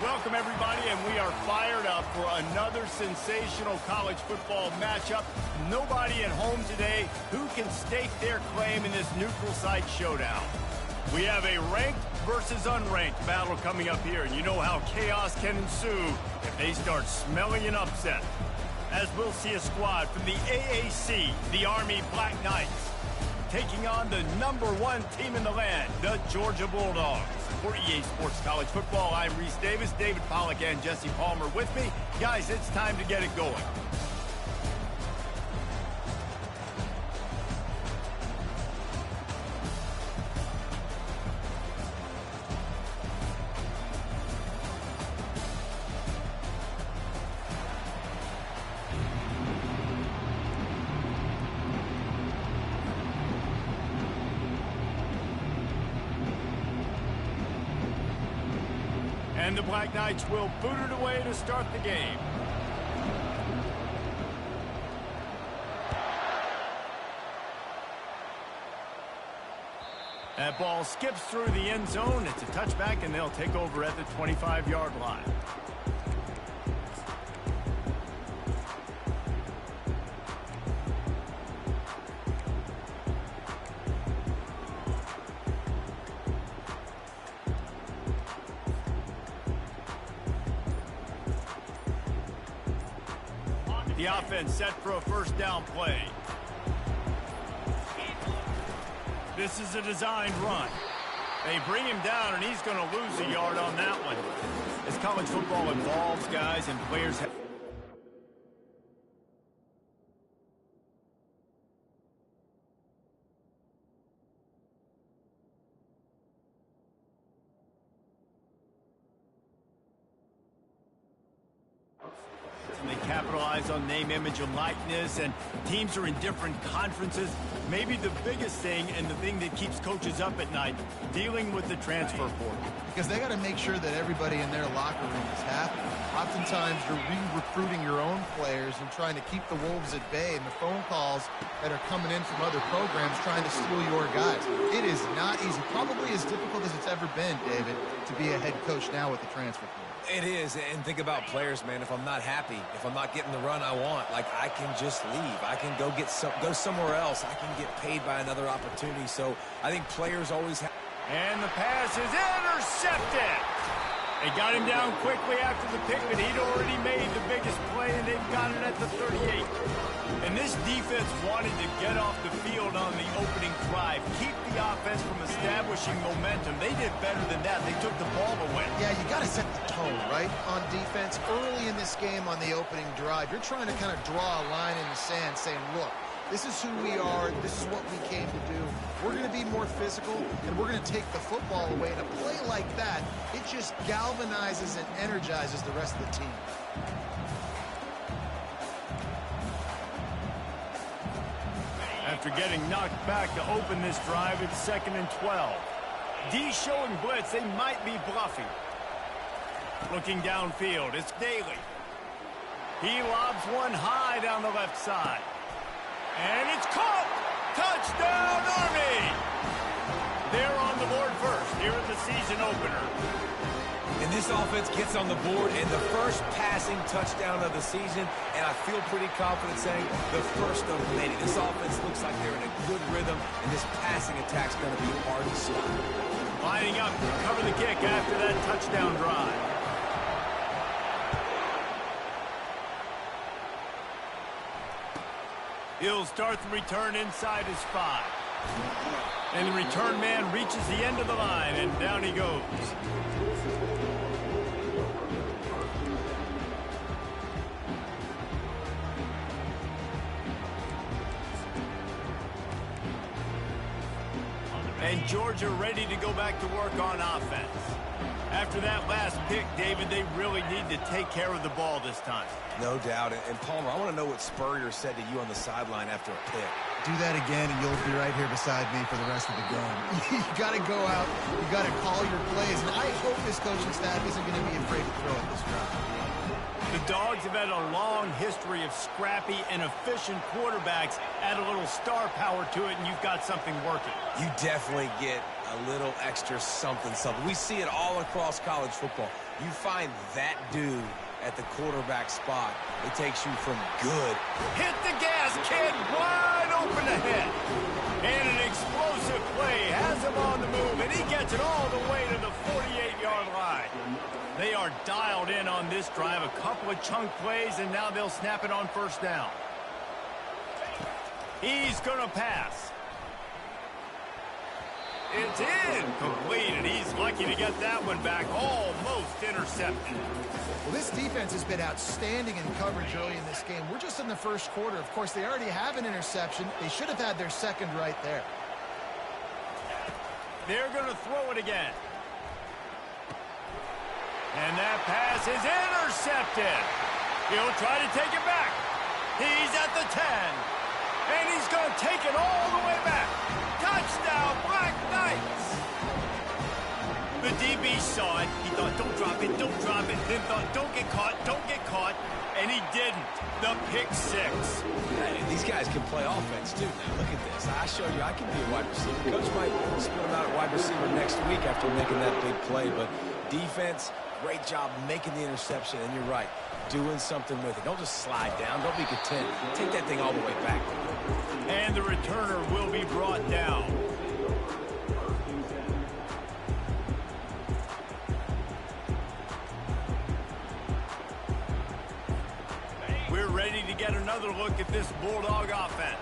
Welcome, everybody, and we are fired up for another sensational college football matchup. Nobody at home today who can stake their claim in this neutral site showdown. We have a ranked versus unranked battle coming up here, and you know how chaos can ensue if they start smelling an upset. As we'll see a squad from the AAC, the Army Black Knights, taking on the #1 team in the land, the Georgia Bulldogs. For EA Sports College Football, I'm Reese Davis, David Pollack, and Jesse Palmer with me. Guys, it's time to get it going. And the Black Knights will boot it away to start the game. That ball skips through the end zone. It's a touchback, and they'll take over at the 25-yard line. The offense set for a first down play. This is a designed run. They bring him down, and he's going to lose a yard on that one. As college football evolves, guys, and players have... And they capitalize on name, image, and likeness, and teams are in different conferences. Maybe the biggest thing and the thing that keeps coaches up at night, dealing with the transfer portal. Because they got to make sure that everybody in their locker room is happy. Oftentimes, you're re-recruiting your own players and trying to keep the wolves at bay, and the phone calls that are coming in from other programs trying to steal your guys. It is not easy. Probably as difficult as it's ever been, David, to be a head coach now with the transfer portal. It is, and think about players, man. If I'm not happy, if I'm not getting the run I want, like, I can just leave. I can go somewhere else. I can get paid by another opportunity. So I think players always have. And the pass is intercepted. They got him down quickly after the pick, but he'd already made the biggest play, and they've got it at the 38. And this defense wanted to get off the field on the opening drive, keep the offense from establishing momentum. They did better than that. They took the ball away. Yeah, you got to set the tone, right, on defense. Early in this game on the opening drive, you're trying to kind of draw a line in the sand saying, look, this is who we are. This is what we came to do. We're going to be more physical, and we're going to take the football away. And a play like that, it just galvanizes and energizes the rest of the team. After getting knocked back to open this drive, it's 2nd and 12. D showing blitz. They might be bluffing. Looking downfield, it's Daly. He lobs one high down the left side. And it's caught! Touchdown, Army! They're on the board first here in the season opener. And this offense gets on the board in the first passing touchdown of the season, and I feel pretty confident saying the first of many. This offense looks like they're in a good rhythm, and this passing attack's going to be hard to stop. Lining up to cover the kick after that touchdown drive. He'll start the return inside his 5. And the return man reaches the end of the line, and down he goes. And Georgia ready to go back to work on offense. After that last pick, David, they really need to take care of the ball this time. No doubt. And Palmer, I want to know what Spurrier said to you on the sideline after a pick. Do that again, and you'll be right here beside me for the rest of the game. You got to go out. You got to call your plays. And I hope this coaching staff isn't going to be afraid to throw at this drive. The Dogs have had a long history of scrappy and efficient quarterbacks. Add a little star power to it, and you've got something working. You definitely get a little extra something. We see it all across college football. You find that dude at the quarterback spot, it takes you from good. Hit the gas, kid, wide open ahead. And an explosive play has him on the move, and he gets it all the way to the 48-yard line. They are dialed in on this drive, a couple of chunk plays, and now they'll snap it on first down. He's going to pass. It's incomplete, and he's lucky to get that one back, almost intercepted. Well, this defense has been outstanding in coverage early in this game. We're just in the first quarter. Of course, they already have an interception. They should have had their second right there. They're going to throw it again. And that pass is intercepted. He'll try to take it back. He's at the 10. And he's going to take it all the way back. Touchdown, Black Knights! The DB saw it. He thought, don't drop it, don't drop it. Then thought, don't get caught, don't get caught. And he didn't. The pick six. Hey, these guys can play offense, too. Now, look at this. I showed you I can be a wide receiver. Coach might split him out at wide receiver next week after making that big play. But defense, great job making the interception. And you're right, doing something with it. Don't just slide down. Don't be content. Take that thing all the way back. And the returner will be brought down. We're ready to get another look at this Bulldog offense.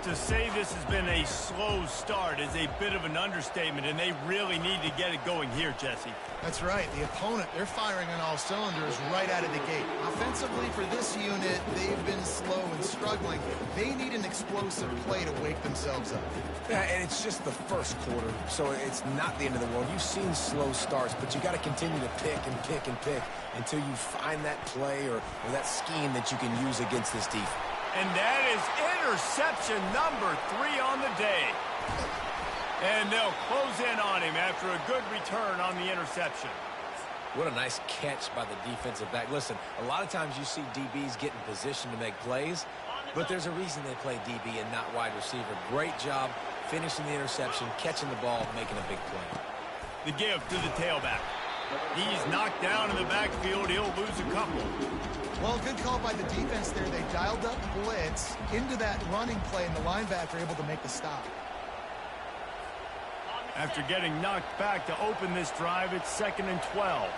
To say this has been a slow start is a bit of an understatement, and they really need to get it going here, Jesse. That's right. The opponent, they're firing on all cylinders right out of the gate. Offensively, for this unit, they've been slow and struggling. They need an explosive play to wake themselves up. Yeah, and it's just the first quarter, so it's not the end of the world. You've seen slow starts, but you got to continue to pick and pick and pick until you find that play or that scheme that you can use against this defense. And that is interception number 3 on the day. And they'll close in on him after a good return on the interception. What a nice catch by the defensive back. Listen, a lot of times you see DBs get in position to make plays, but there's a reason they play DB and not wide receiver. Great job finishing the interception, catching the ball, making a big play. The give to the tailback. He's knocked down in the backfield. He'll lose a couple. Well, good call by the defense there. They dialed up blitz into that running play, and the linebacker able to make the stop. After getting knocked back to open this drive, it's 2nd and 12.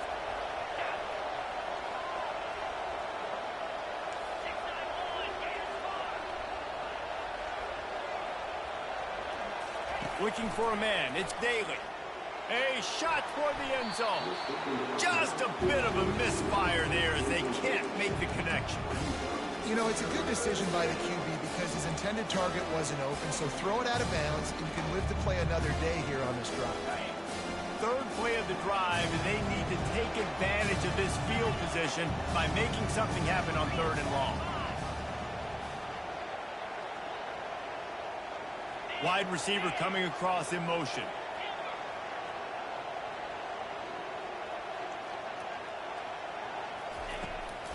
Looking for a man. It's Daly. A shot toward the end zone. Just a bit of a misfire there as they can't make the connection. You know, it's a good decision by the QB because his intended target wasn't open, so throw it out of bounds, and you can live to play another day here on this drive. Third play of the drive, and they need to take advantage of this field position by making something happen on 3rd and long. Wide receiver coming across in motion.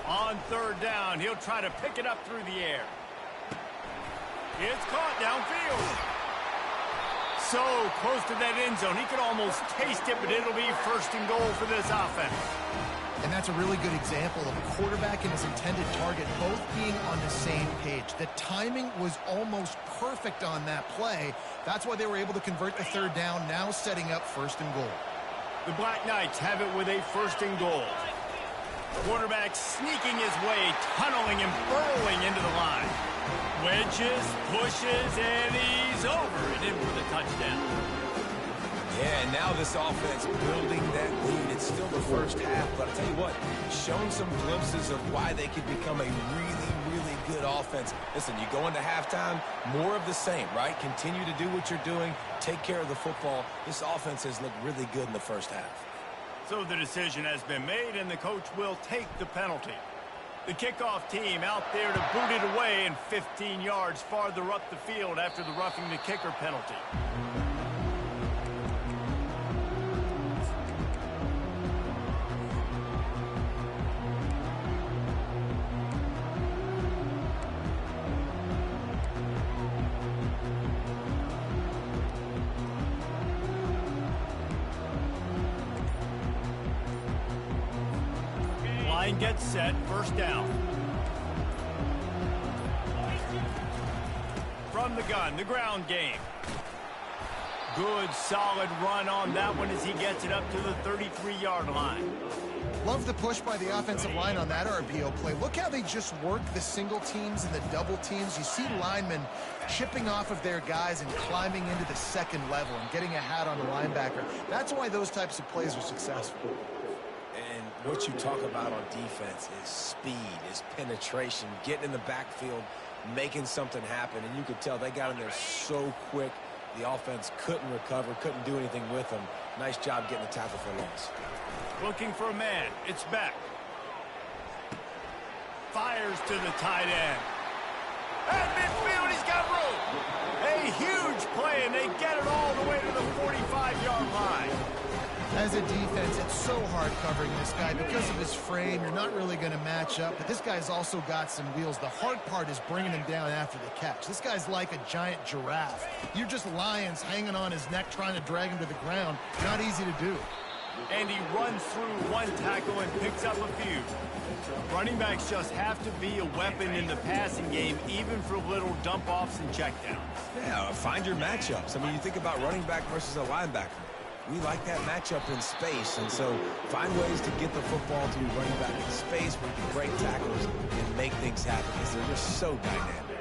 On 3rd down, he'll try to pick it up through the air. It's caught downfield. So close to that end zone. He could almost taste it, but it'll be 1st and goal for this offense. And that's a really good example of a quarterback and his intended target both being on the same page. The timing was almost perfect on that play. That's why they were able to convert the 3rd down, now setting up 1st and goal. The Black Knights have it with a 1st and goal. Quarterback sneaking his way, tunneling and burrowing into the line. Wedges, pushes, and he's over and in for the touchdown. Yeah, and now this offense building that lead. It's still the first half, but I'll tell you what, showing some glimpses of why they could become a really, really good offense. Listen, you go into halftime, more of the same, right? Continue to do what you're doing, take care of the football. This offense has looked really good in the first half. So the decision has been made, and the coach will take the penalty. The kickoff team out there to boot it away and 15 yards farther up the field after the roughing the kicker penalty. line gets set, first down. From the gun, the ground game. Good, solid run on that one as he gets it up to the 33-yard line. Love the push by the offensive line on that RPO play. Look how they just work the single teams and the double teams. You see linemen chipping off of their guys and climbing into the second level and getting a hat on the linebacker. That's why those types of plays are successful. And what you talk about on defense is speed, is penetration, getting in the backfield, making something happen. And you could tell they got in there so quick. The offense couldn't recover, couldn't do anything with them. Nice job getting the tackle for loss. Looking for a man. It's back. Fires to the tight end. At midfield, he's got room. A huge play, and they get it all the way to the 45-yard line. As a defense, it's so hard covering this guy. Because of his frame, you're not really going to match up. But this guy's also got some wheels. The hard part is bringing him down after the catch. This guy's like a giant giraffe. You're just lions hanging on his neck trying to drag him to the ground. Not easy to do. And he runs through one tackle and picks up a few. Running backs just have to be a weapon in the passing game, even for little dump-offs and checkdowns. Yeah, find your matchups. I mean, you think about running back versus a linebacker. We like that matchup in space, and so find ways to get the football to your running back in space where you can break tackles and make things happen because they're just so dynamic.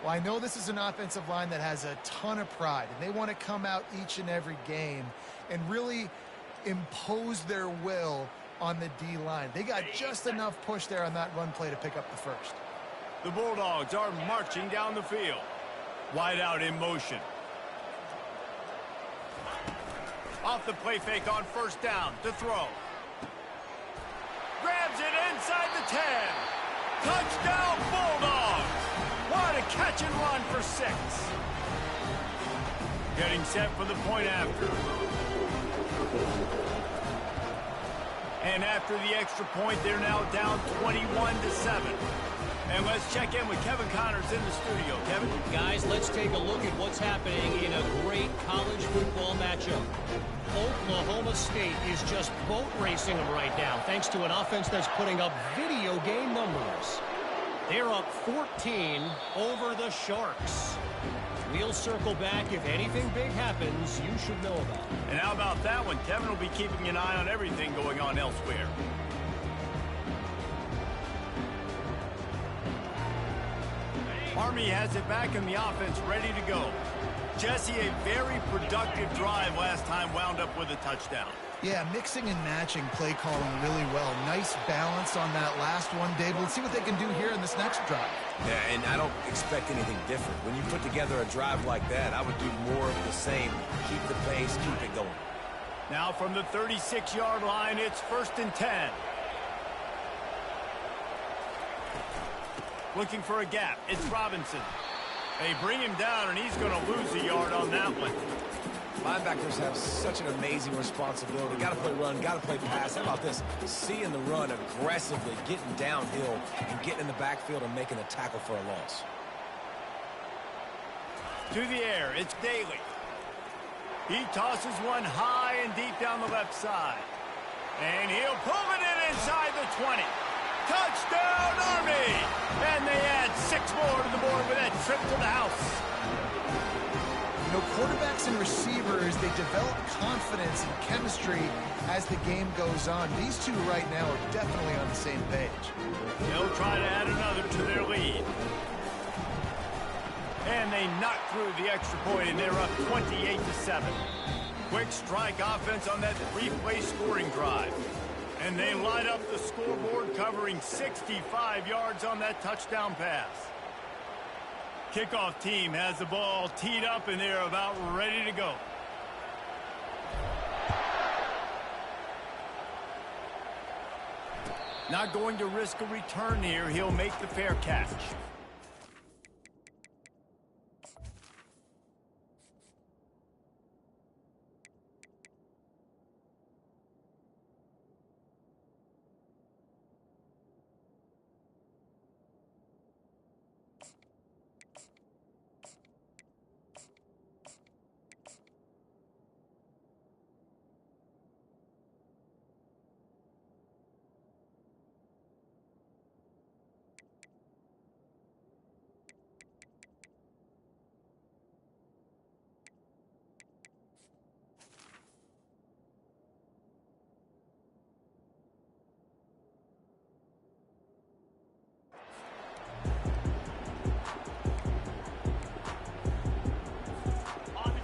Well, I know this is an offensive line that has a ton of pride, and they want to come out each and every game and really impose their will on the D-line. They got just enough push there on that run play to pick up the first. The Bulldogs are marching down the field. Wide out in motion. Off the play fake on first down to throw. Grabs it inside the 10. Touchdown Bulldogs. What a catch and run for 6. Getting set for the point after. And after the extra point, they're now down 21-7. And let's check in with Kevin Connors in the studio. Kevin? Guys, let's take a look at what's happening in a great college football matchup. Oklahoma State is just boat racing them right now, thanks to an offense that's putting up video game numbers. They're up 14 over the Sharks. We'll circle back. If anything big happens, you should know about it. And how about that one? Kevin will be keeping an eye on everything going on elsewhere. Army has it back in the offense, ready to go. Jesse, a very productive drive last time, wound up with a touchdown. Yeah, mixing and matching play calling really well. Nice balance on that last one, Dave. Let's see what they can do here in this next drive. Yeah, and I don't expect anything different. When you put together a drive like that, I would do more of the same. Keep the pace, keep it going. Now from the 36-yard line, it's 1st and 10. Looking for a gap. It's Robinson. They bring him down, and he's going to lose a yard on that one. Linebackers have such an amazing responsibility. Got to play run, got to play pass. How about this? Seeing the run aggressively, getting downhill, and getting in the backfield and making a tackle for a loss. To the air, it's Daly. He tosses one high and deep down the left side. And he'll pull it in inside the 20. Touchdown, Army! And they add 6 more to the board with that trip to the house. You know, quarterbacks and receivers, they develop confidence and chemistry as the game goes on. These two right now are definitely on the same page. They'll try to add another to their lead. And they knock through the extra point, and they're up 28-7. Quick strike offense on that 3-play scoring drive. And they light up the scoreboard, covering 65 yards on that touchdown pass. Kickoff team has the ball teed up, and they're about ready to go. Not going to risk a return here. He'll make the fair catch.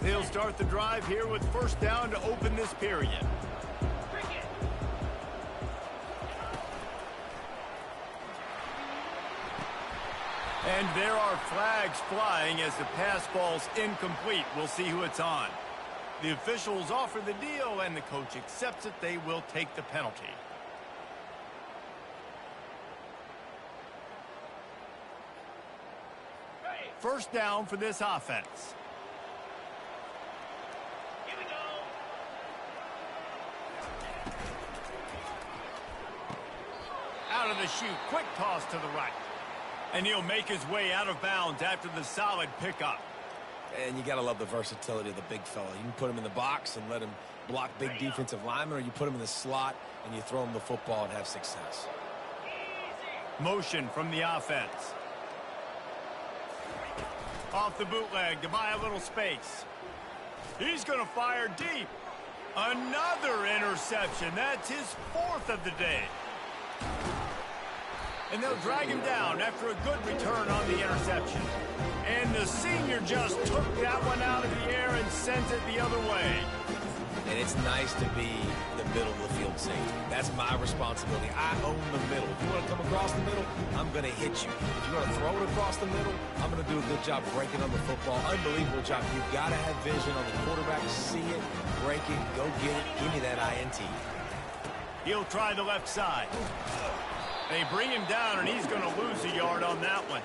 They'll start the drive here with first down to open this period. And there are flags flying as the pass ball's incomplete. We'll see who it's on. The officials offer the deal, and the coach accepts it. They will take the penalty. First down for this offense. Here we go. Out of the chute, quick toss to the right. And he'll make his way out of bounds after the solid pickup. And you got to love the versatility of the big fella. You can put him in the box and let him block big defensive linemen, or you put him in the slot and you throw him the football and have success. Motion from the offense. Off the bootleg to buy a little space. He's going to fire deep. Another interception. That's his fourth of the day. And they'll drag him down after a good return on the interception. And the senior just took that one out of the air and sent it the other way. And it's nice to be the middle of the field safety. That's my responsibility. I own the middle. If you want to come across the middle, I'm going to hit you. If you want to throw it across the middle, I'm going to do a good job breaking on the football. Unbelievable job. You've got to have vision on the quarterback. See it, break it, go get it. Give me that INT. He'll try the left side. They bring him down, and he's going to lose a yard on that one.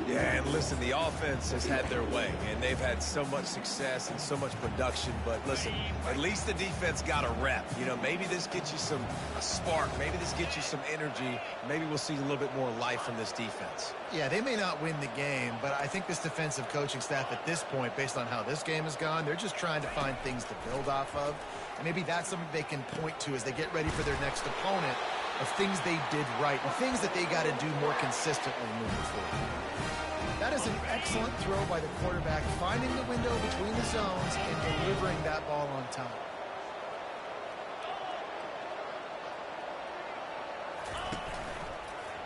Yeah, and listen, the offense has had their way, and they've had so much success and so much production. But listen, at least the defense got a rep. You know, maybe this gets you a spark. Maybe this gets you some energy. Maybe we'll see a little bit more life from this defense. Yeah, they may not win the game, but I think this defensive coaching staff at this point, based on how this game has gone, they're just trying to find things to build off of. And maybe that's something they can point to as they get ready for their next opponent, of things they did right and things that they got to do more consistently moving forward. That is an excellent throw by the quarterback, finding the window between the zones and delivering that ball on time.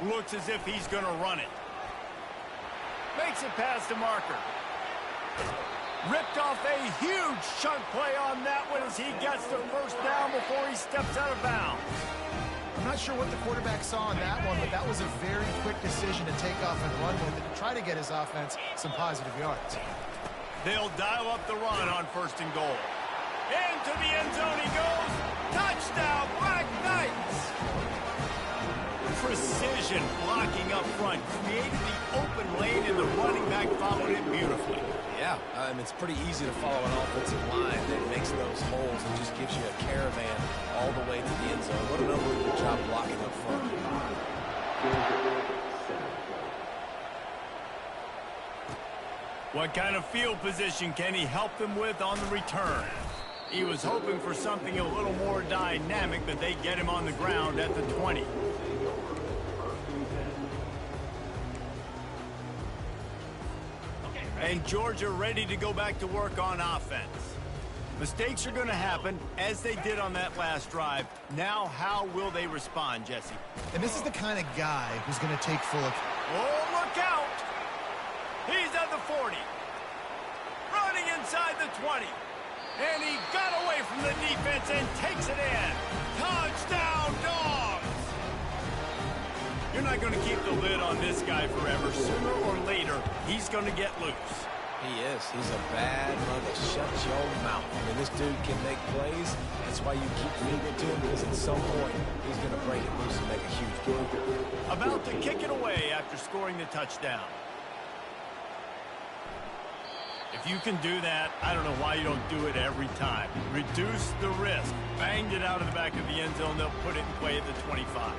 Looks as if he's going to run it. Makes it past the marker. Ripped off a huge chunk play on that one as he gets the first down before he steps out of bounds. I'm not sure what the quarterback saw on that one, but that was a very quick decision to take off and run with it to try to get his offense some positive yards. They'll dial up the run on first and goal. Into the end zone he goes. Touchdown, Black Knights! Precision blocking up front created the open lane, and the running back followed it beautifully. Yeah, it's pretty easy to follow an offensive line that makes those holes and just gives you a caravan all the way to the end zone. What an unbelievable job blocking up front. What kind of field position can he help them with on the return? He was hoping for something a little more dynamic, but they get him on the ground at the 20. And Georgia ready to go back to work on offense. Mistakes are going to happen, as they did on that last drive. Now, how will they respond, Jesse? And this is the kind of guy who's going to take full account. Oh, look out! He's at the 40. Running inside the 20. And he got away from the defense and takes it in. Touchdown, Dogs! You're not going to keep the lid on this guy forever. Sooner or later, he's going to get loose. He is. He's a bad mother. Shut your mouth. I mean, this dude can make plays. That's why you keep feeding it to him, because at some point, he's going to break it loose and make a huge play. About to kick it away after scoring the touchdown. If you can do that, I don't know why you don't do it every time. Reduce the risk. Banged it out of the back of the end zone. They'll put it in play at the 25.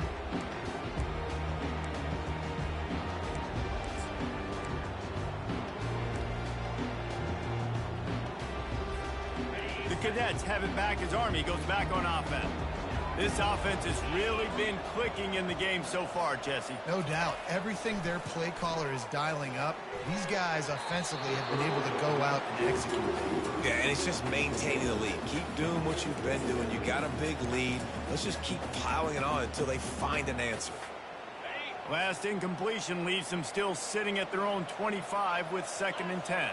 The Cadets have it back as Army goes back on offense. This offense has really been clicking in the game so far, Jesse. No doubt. Everything their play caller is dialing up, these guys offensively have been able to go out and execute. Yeah, and it's just maintaining the lead. Keep doing what you've been doing. You got a big lead. Let's just keep piling it on until they find an answer. Last incompletion leaves them still sitting at their own 25 with 2nd and 10.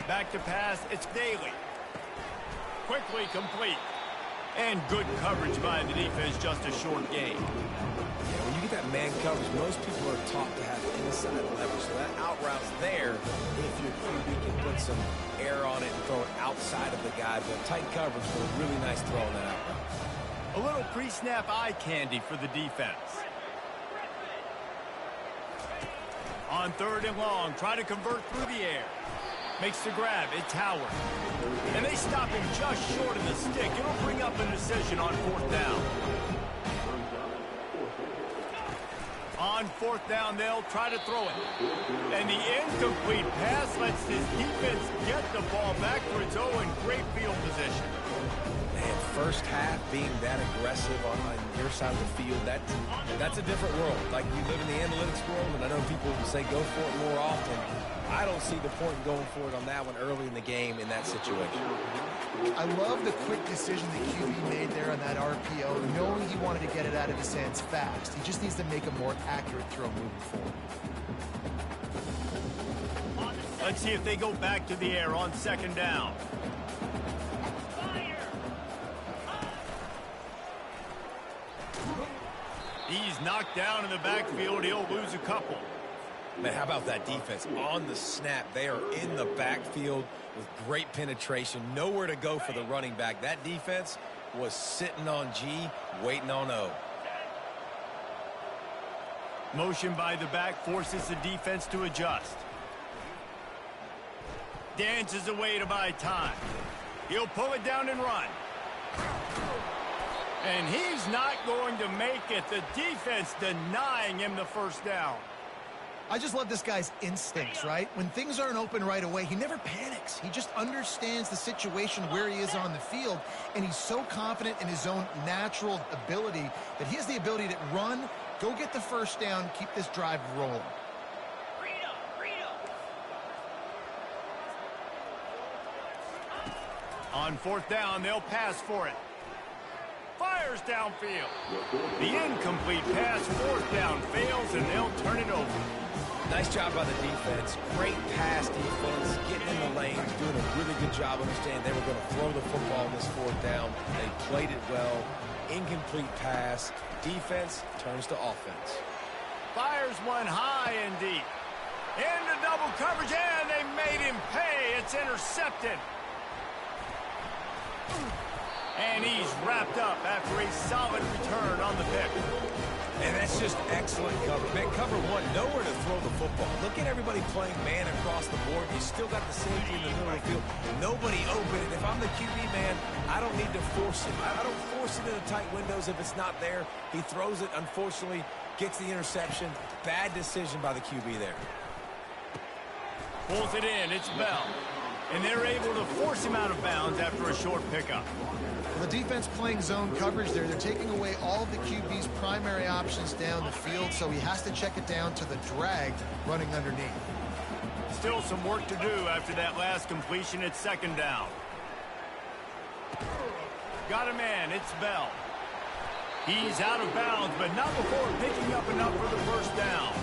Back to pass, it's Daly. Quickly complete. And good coverage by the defense, just a short gain. Yeah, when you get that man coverage, most people are taught to have inside leverage. So that out route's there if your QB can put some air on it and throw it outside of the guy. But tight coverage for a really nice throw on that out route. A little pre-snap eye candy for the defense. On 3rd and long, try to convert through the air. Makes the grab, it's Howard. And they stop him just short of the stick. It'll bring up a decision on 4th down. On 4th down, they'll try to throw it. And the incomplete pass lets this defense get the ball back for its own great field position. Man, first half being that aggressive on your side of the field, that's a different world. Like, we live in the analytics world, and I know people say go for it more often. I don't see the point in going for it on that one early in the game in that situation. I love the quick decision the QB made there on that RPO, knowing he wanted to get it out of his hands fast. He just needs to make a more accurate throw moving forward. Let's see if they go back to the air on 2nd down. He's knocked down in the backfield. He'll lose a couple. Man, how about that defense? On the snap, they are in the backfield with great penetration. Nowhere to go for the running back. That defense was sitting on G, waiting on O. Motion by the back forces the defense to adjust. Dances away to buy time. He'll pull it down and run. And he's not going to make it. The defense denying him the 1st down. I just love this guy's instincts, right? When things aren't open right away, he never panics. He just understands the situation where he is on the field, and he's so confident in his own natural ability that he has the ability to run, go get the 1st down, keep this drive rolling. On 4th down, they'll pass for it. Fires downfield. The incomplete pass, 4th down, fails, and they'll turn it over. Nice job by the defense. Great pass defense, getting in the lanes, doing a really good job understanding they were going to throw the football on this 4th down. They played it well. Incomplete pass. Defense turns to offense. Fires one high and deep. Into double coverage, and they made him pay. It's intercepted. And he's wrapped up after a solid return on the pick. And that's just excellent cover. Man, cover one, nowhere to throw the football. Look at everybody playing man across the board. You still got the safety in the middle of the field. Nobody open. And if I'm the QB, man, I don't need to force it. I don't force it into tight windows if it's not there. He throws it, unfortunately, gets the interception. Bad decision by the QB there. Pulls it in. It's Bell. And they're able to force him out of bounds after a short pickup. Well, the defense playing zone coverage there. They're taking away all of the QB's primary options down the field, so he has to check it down to the drag running underneath. Still some work to do after that last completion at 2nd down. Got a man. It's Bell. He's out of bounds, but not before picking up enough for the 1st down.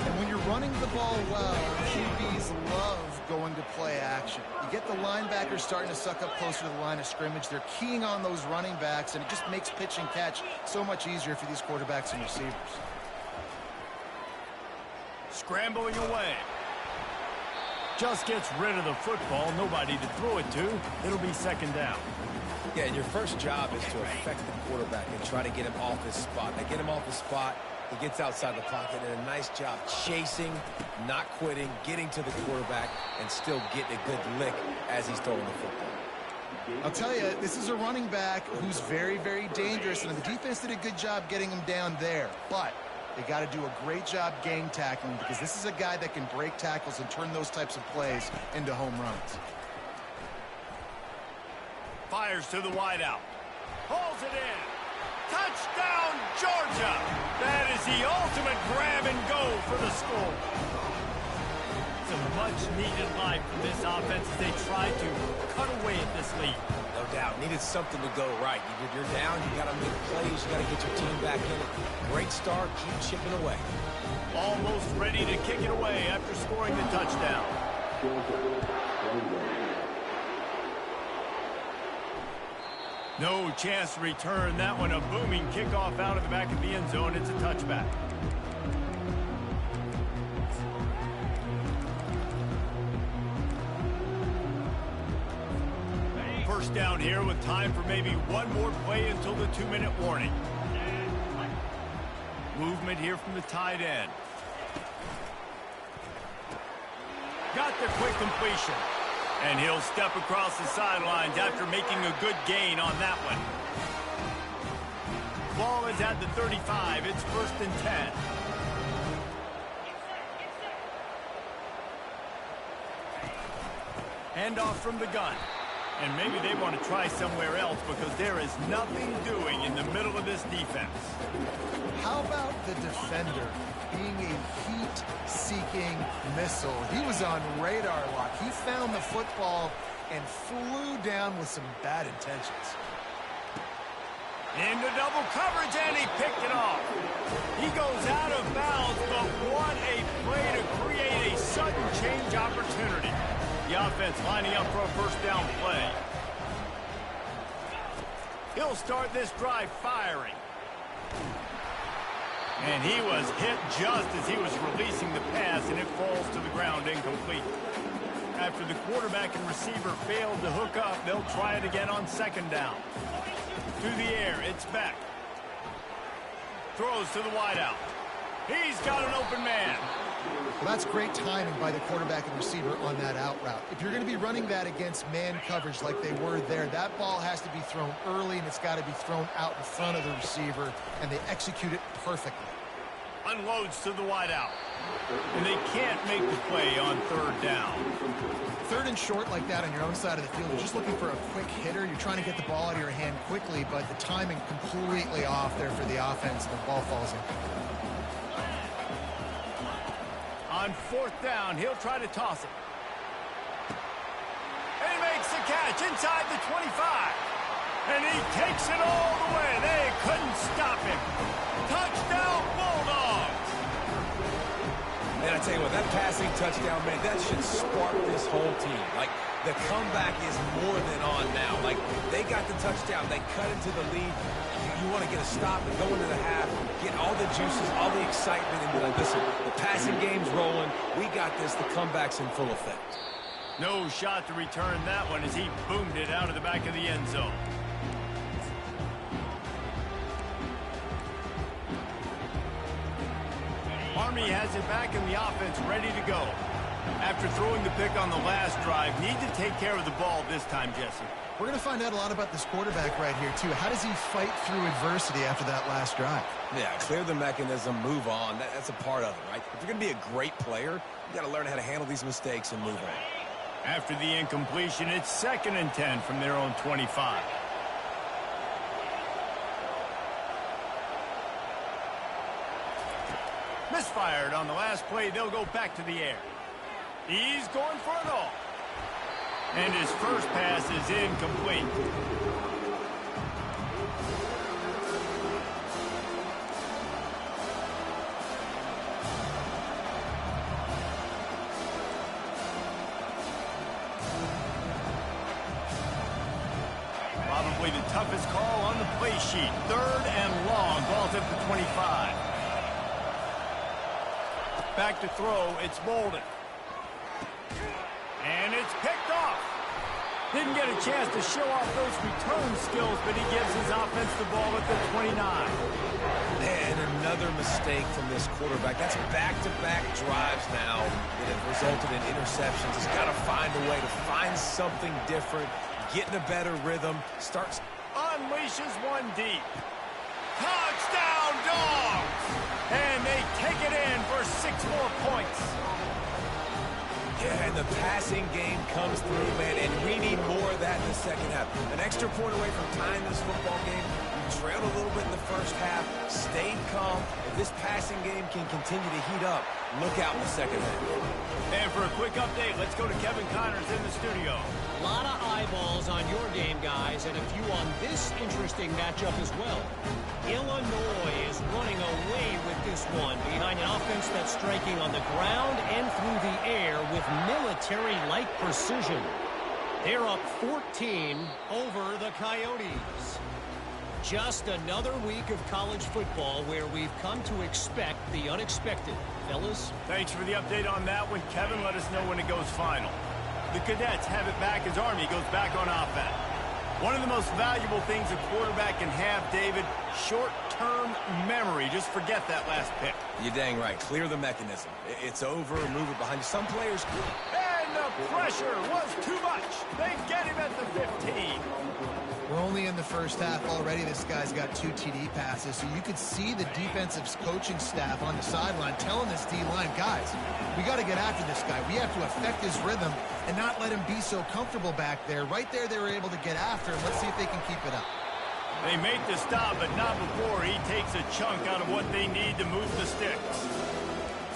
And when you're running the ball well, QBs love going to play action. You get the linebackers starting to suck up closer to the line of scrimmage. They're keying on those running backs, and it just makes pitch and catch so much easier for these quarterbacks and receivers. Scrambling away. Just gets rid of the football. Nobody to throw it to. It'll be 2nd down. Yeah, and your first job is to affect the quarterback and try to get him off his spot. They get him off his spot. He gets outside the pocket, and a nice job chasing, not quitting, getting to the quarterback, and still getting a good lick as he's throwing the football. I'll tell you, this is a running back who's very, very dangerous, and the defense did a good job getting him down there. But they got to do a great job gang tackling, because this is a guy that can break tackles and turn those types of plays into home runs. Fires to the wideout. Pulls it in. Touchdown, Georgia! That is the ultimate grab and go for the score. It's a much-needed life from this offense as they try to cut away at this lead. No doubt. Needed something to go right. You're down. You got to make plays. You got to get your team back in it. Great start. Keep chipping away. Almost ready to kick it away after scoring the touchdown. No chance to return that one. A booming kickoff out of the back of the end zone. It's a touchback. First down here with time for maybe one more play until the 2-minute warning. Movement here from the tight end. Got the quick completion. And he'll step across the sidelines after making a good gain on that one. Ball is at the 35. It's 1st and 10. Handoff from the gun. And maybe they want to try somewhere else because there is nothing doing in the middle of this defense. How about the defender being a heat-seeking missile? He was on radar lock. He found the football and flew down with some bad intentions. Into double coverage, and he picked it off. He goes out of bounds, but what a play to create a sudden change opportunity. The offense lining up for a first down play. He'll start this drive firing. And he was hit just as he was releasing the pass, and it falls to the ground incomplete. After the quarterback and receiver failed to hook up, they'll try it again on 2nd down. To the air, it's Beck. Throws to the wideout. He's got an open man. Well, that's great timing by the quarterback and receiver on that out route. If you're going to be running that against man coverage like they were there, that ball has to be thrown early, and it's got to be thrown out in front of the receiver, and they execute it perfectly. Unloads to the wideout. And they can't make the play on 3rd down. 3rd and short like that on your own side of the field, you're just looking for a quick hitter. You're trying to get the ball out of your hand quickly, but the timing completely off there for the offense, and the ball falls in. On 4th down, he'll try to toss it. And he makes the catch inside the 25. And he takes it all the way. They couldn't stop him. Touchdown, Bulldogs! And I tell you what, that passing touchdown, man, that should spark this whole team. Like, the comeback is more than on now. Like, they got the touchdown. They cut into the lead. You want to get a stop and go into the half, get all the juices, all the excitement, and be like, listen, the passing game's rolling. We got this. The comeback's in full effect. No shot to return that one as he boomed it out of the back of the end zone. Army has it back in the offense, ready to go. After throwing the pick on the last drive, need to take care of the ball this time, Jesse. We're going to find out a lot about this quarterback right here, too. How does he fight through adversity after that last drive? Yeah, clear the mechanism, move on. That's a part of it, right? If you're going to be a great player, you got to learn how to handle these mistakes and move on. After the incompletion, it's 2nd and 10 from their own 25. Misfired on the last play. They'll go back to the air. He's going for it all. And his first pass is incomplete. Probably the toughest call on the play sheet. 3rd and long. Ball's at the 25. Back to throw. It's Bolden. And it's picked off. Didn't get a chance to show off those return skills, but he gives his offense the ball at the 29. And another mistake from this quarterback. That's back-to-back drives now that have resulted in interceptions. He's got to find a way to find something different, get in a better rhythm, starts. Unleashes one deep. Touchdown, Dogs! And they take it in for 6 more points. Yeah, and the passing game comes through, man, and we need more of that in the second half. An extra point away from tying this football game. You trailed a little bit in the first half, stayed calm. If this passing game can continue to heat up, look out in the second half. And for a quick update, let's go to Kevin Connors in the studio. A lot of eyeballs on your game, guys, and a few on this interesting matchup as well. Illinois is running away with this one behind an offense that's striking on the ground and through the air with military-like precision. They're up 14 over the Coyotes. Just another week of college football where we've come to expect the unexpected. Fellas? Thanks for the update on that one. Kevin, let us know when it goes final. The Cadets have it back as Army goes back on offense. One of the most valuable things a quarterback can have, David, short-term memory. Just forget that last pick. You're dang right. Clear the mechanism. It's over. Move it behind you. Some players... And the pressure was too much. They get him at the 15. We're only in the first half already. This guy's got 2 TD passes, so you could see the defensive coaching staff on the sideline telling this D-line, guys, we got to get after this guy. We have to affect his rhythm and not let him be so comfortable back there. Right there, they were able to get after him. Let's see if they can keep it up. They make the stop, but not before he takes a chunk out of what they need to move the sticks.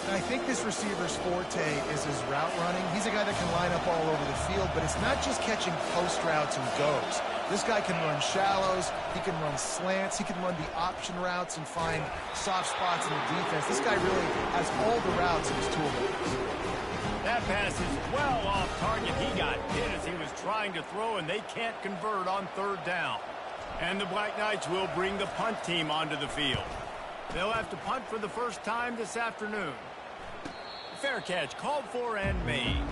And I think this receiver's forte is his route running. He's a guy that can line up all over the field, but it's not just catching post routes and goes. This guy can run shallows, he can run slants, he can run the option routes and find soft spots in the defense. This guy really has all the routes in his toolbox. That pass is well off target. He got hit as he was trying to throw, and they can't convert on third down. And the Black Knights will bring the punt team onto the field. They'll have to punt for the first time this afternoon. Fair catch called for and made.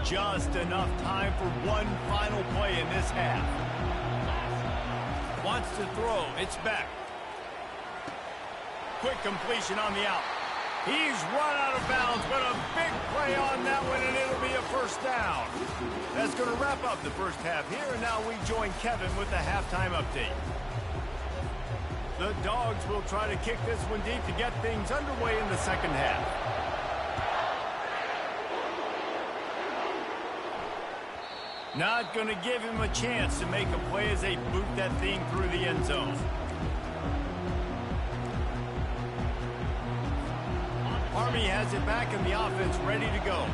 Just enough time for one final play in this half. Wants to throw. It's back. Quick completion on the out. He's run out of bounds, but a big play on that one, and it'll be a first down. That's going to wrap up the first half here, and now we join Kevin with the halftime update. The Dogs will try to kick this one deep to get things underway in the second half. Not going to give him a chance to make a play as they boot that thing through the end zone. Army has it back in the offense ready to go.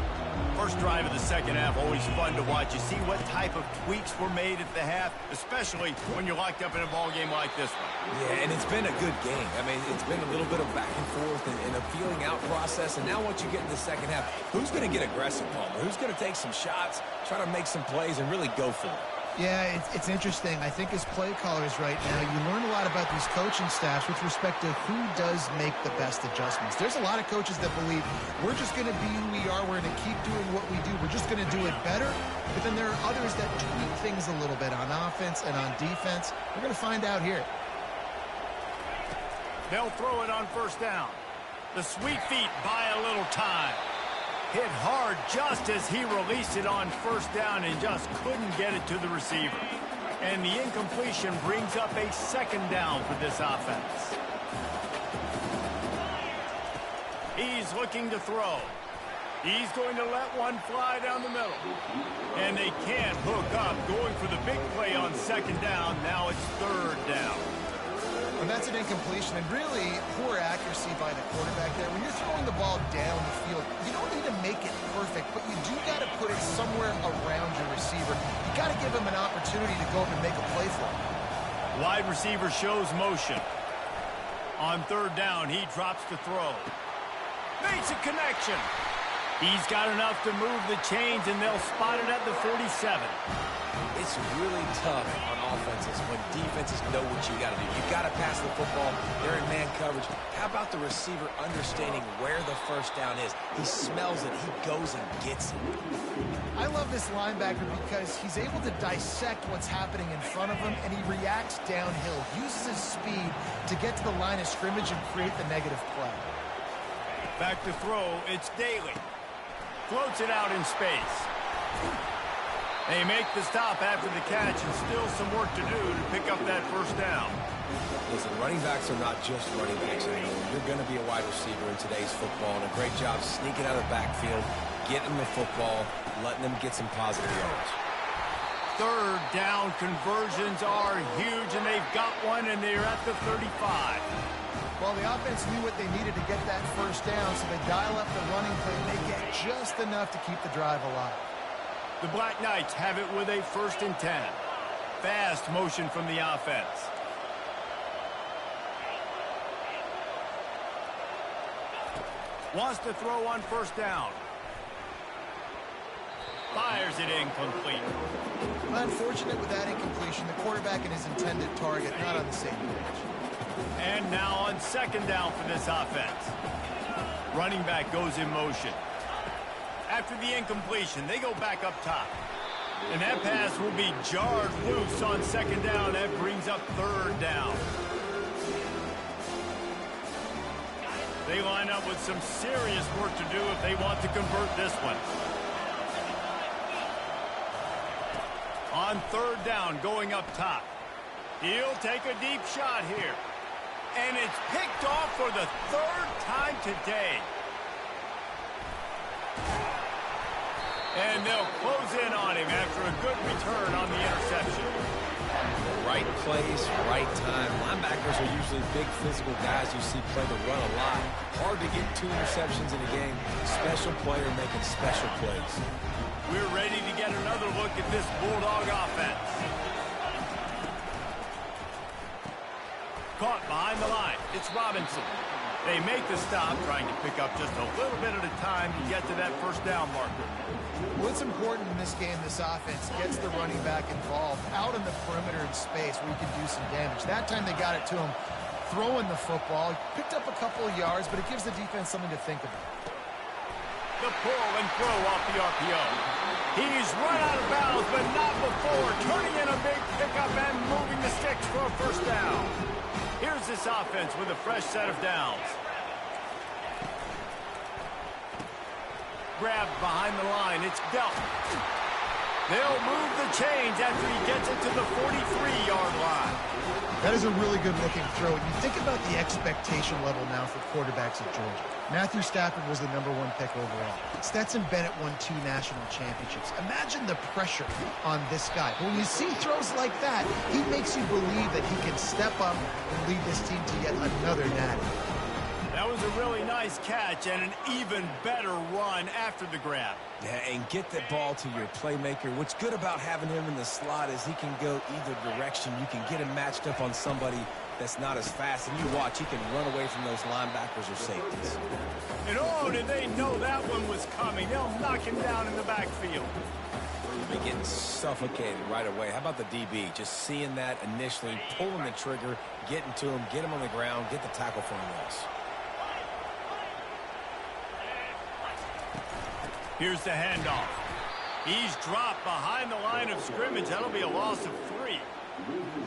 First drive of the second half, always fun to watch. You see what type of tweaks were made at the half, especially when you're locked up in a ball game like this one. Yeah, and it's been a good game. I mean, it's been a little bit of back and forth and a feeling out process. And now once you get in the second half, who's going to get aggressive, Palmer? Who's going to take some shots, try to make some plays, and really go for it? Yeah, it's interesting. I think as play callers right now, you learn a lot about these coaching staffs with respect to who does make the best adjustments. There's a lot of coaches that believe we're just going to be who we are. We're going to keep doing what we do. We're just going to do it better. But then there are others that tweak things a little bit on offense and on defense. We're going to find out here. They'll throw it on first down. The sweet feet buy a little time. Hit hard just as he released it on first down and just couldn't get it to the receiver. And the incompletion brings up a second down for this offense. He's looking to throw. He's going to let one fly down the middle. And they can't hook up, going for the big play on second down. Now it's third down. And that's an incompletion, and really poor accuracy by the quarterback there. When you're throwing the ball down the field, you don't need to make it perfect, but you do got to put it somewhere around your receiver. You got to give him an opportunity to go up and make a play for him. Wide receiver shows motion. On third down, he drops to throw. Makes a connection. He's got enough to move the chains, and they'll spot it at the 47. It's really tough on offenses when defenses know what you got to do. You got to pass the football. They're in man coverage. How about the receiver understanding where the first down is? He smells it. He goes and gets it. I love this linebacker because he's able to dissect what's happening in front of him, and he reacts downhill, uses his speed to get to the line of scrimmage and create the negative play. Back to throw. It's Daly. Floats it out in space. They make the stop after the catch, and still some work to do to pick up that first down. Listen, running backs are not just running backs anymore. You're going to be a wide receiver in today's football, and a great job sneaking out of the backfield, getting the football, letting them get some positive yards. Third down conversions are huge, and they've got one, and they're at the 35. Well, the offense knew what they needed to get that first down, so they dial up the running play, and they get just enough to keep the drive alive. The Black Knights have it with a 1st and 10. Fast motion from the offense. Wants to throw on 1st down. Fires it incomplete. Unfortunate with that incompletion. The quarterback and his intended target not on the same page. And now on 2nd down for this offense. Running back goes in motion. After the incompletion, they go back up top. And that pass will be jarred loose on 2nd down. That brings up 3rd down. They line up with some serious work to do if they want to convert this one. On 3rd down, going up top. He'll take a deep shot here. And it's picked off for the 3rd time today. And they'll close in on him after a good return on the interception. Right place, right time. Linebackers are usually big physical guys you see play the run a lot. Hard to get 2 interceptions in a game. Special player making special plays. We're ready to get another look at this Bulldog offense. Caught behind the line. It's Robinson. They make the stop, trying to pick up just a little bit at a time to get to that 1st down marker. What's important in this game, this offense gets the running back involved out in the perimeter in space where he can do some damage. That time they got it to him throwing the football. He picked up a couple of yards, but it gives the defense something to think about. The pull and throw off the RPO. He's run out of bounds, but not before turning in a big pickup and moving the sticks for a 1st down. Here's this offense with a fresh set of downs. Grabbed behind the line. It's dealt. They'll move the chains after he gets it to the 43-yard line. That is a really good-looking throw. And you think about the expectation level now for quarterbacks at Georgia. Matthew Stafford was the #1 pick overall. Stetson Bennett won 2 national championships. Imagine the pressure on this guy. But when you see throws like that, he makes you believe that he can step up and lead this team to yet another natty. That was a really nice catch and an even better run after the grab. Yeah, and get the ball to your playmaker. What's good about having him in the slot is he can go either direction. You can get him matched up on somebody that's not as fast, and you watch, he can run away from those linebackers or safeties. And oh, did they know that one was coming. They'll knock him down in the backfield. They're getting suffocated right away. How about the DB? Just seeing that initially, pulling the trigger, getting to him, get him on the ground, get the tackle for a loss. Here's the handoff. He's dropped behind the line of scrimmage. That'll be a loss of 3.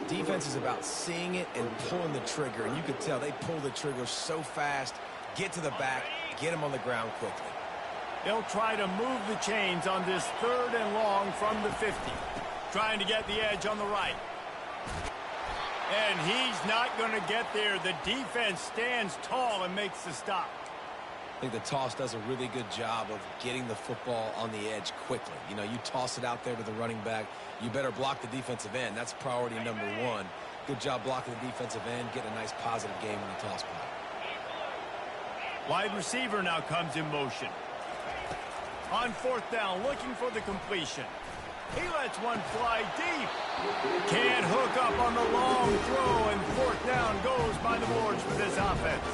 Defense is about seeing it and pulling the trigger, and you can tell they pull the trigger so fast, get to the back, get him on the ground quickly. They'll try to move the chains on this 3rd and long from the 50. Trying to get the edge on the right. And he's not going to get there. The defense stands tall and makes the stop. I think the toss does a really good job of getting the football on the edge quickly. You know, you toss it out there to the running back, you better block the defensive end. That's priority #1. Good job blocking the defensive end, get a nice positive game in the toss play. Wide receiver now comes in motion. On 4th down, looking for the completion. He lets one fly deep. Can't hook up on the long throw, and 4th down goes by the boards for this offense.